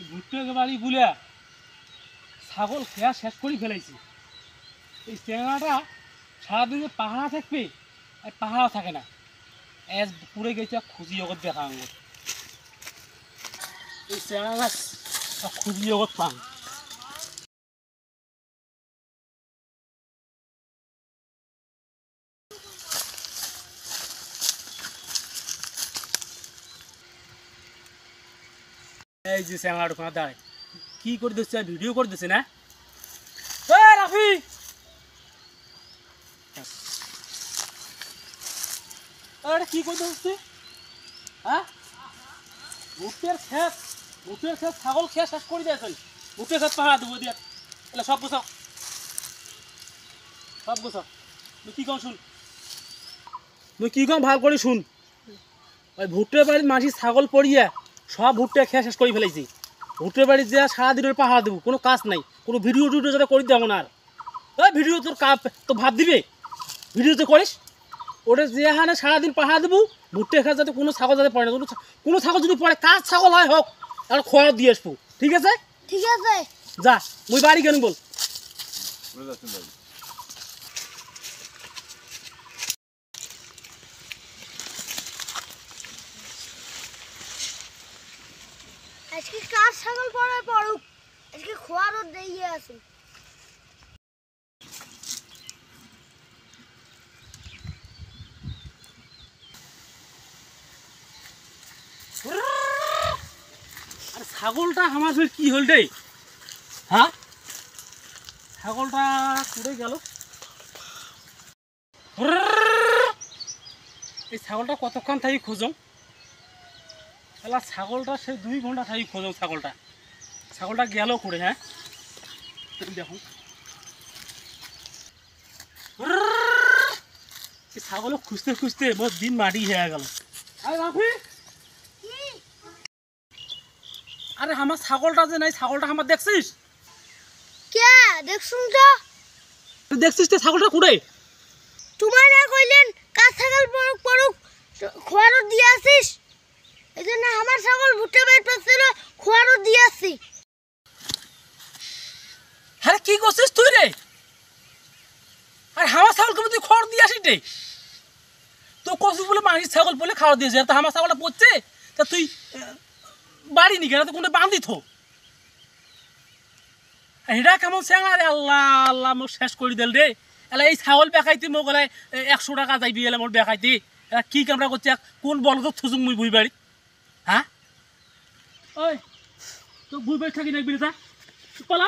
ভুট্টা বাড়ি বুলা ছাগল খেয়া শেষ করে ফেলাইছি। এই চেংড়াটা সারাদিনে পাহাড়া থাকবে আর পাহাড়াও থাকে না, এস পুরে গেছে খুঁজি জগৎ দেখা আঙুর। এই চেংড়া খুঁজি জগৎ পান। এই যে চেংড়াটা ওখানে দাঁড়ায় কি করে দিচ্ছে, ভিডিও করে দিচ্ছে না? রাফি কি করতে হচ্ছে? হ্যাঁ, ভুট্টের ক্ষেত ছাগল খেয়ে শেষ করে দিয়েছেন। ভুট্টের ক্ষেত পাহাড়া দেবো দিয়ে এলে সব গোছাও, সব গোছাও। তুই কি কম শুন, তুই কি কম ভালো করে শুন। ওই ভুট্টের বাড়ির মাঝি ছাগল পড়িয়া সব ভুট্টে খেয়ে শেষ করে ফেলেছি। ভুট্টের বাড়ি যা সারাদিনের পাহাড়া দেবো, কোনো কাজ নাই, কোনো ভিডিও টিডিও যেটা করে দেবো না। আর ওই ভিডিও তোর তো ভাত দিবে, ভিডিও তো করিস ওটা যেখানে সারাদিন পাহাড়া দেবো। ভুট্টে খেয়ে যাতে কোনো ছাগল যাতে পড়ে না, কোনো ছাগল যদি পড়ে কাজ ছাগল হয় হোক আর খোয়া দিয়ে আসবো। ঠিক আছে? ঠিক আছে, যা মুই বাড়ি কেন বল। আজকে কার ছাগল পড়ে পড়ুক, আজকে খোয়ারও দিয়ে আসুন। আর ছাগলটা আমার কি হল রে? হ্যাঁ, ছাগলটা কুড়ে গেল। এই ছাগলটা কতক্ষণ থাকি খোঁজো, তাহলে ছাগলটা সে 2 ঘন্টা থাকি খোঁজো। ছাগলটা গেল করে। হ্যাঁ দেখো, এই ছাগল খুঁজতে খুঁজতে মোর দিন মাটি হয়ে গেল। আরে রাফি, আরে আমার ছাগলটা যে নাই, ছাগলটা আমার দেখছিস? কে দেখছুন তো? তুই দেখছিস তো ছাগলটা কুড়ে? তোমার না কইলেন কার ছাগল পড়ুক পড়ুক, খোয়ারও দিয়ে আসিস। এই জন্য আমার ছাগল ভুট্টে বের পেছিল, খোয়ারও দিয়ে আসি। আরে কি করছিস তুই রে? আর আমার ছাগলকে তুই খড় দিয়ে আসিস রে? তো কচু বলে মাঝি ছাগল বলে খাওয়া দিয়েছে, তা আমার ছাগলটা পড়ছে, তা তুই বাড়ি নি কেন? তো কোনো বান্ধি থো। এটা কেমন চেঙা রে? আল্লাহ আল্লাহ, মোক শেষ করে দিল রে। এলা এই ছাগল বেকাইতে মোক এলাই 100 টাকা যাইবি এলে মোর বেকাইতে। এলা কি কামরা করছে, কোন বলদ থুজুং মুই বুই বাড়ি? হ্যাঁ, ওই তো বুই বাড়ি থাকি নাকি তা পালা।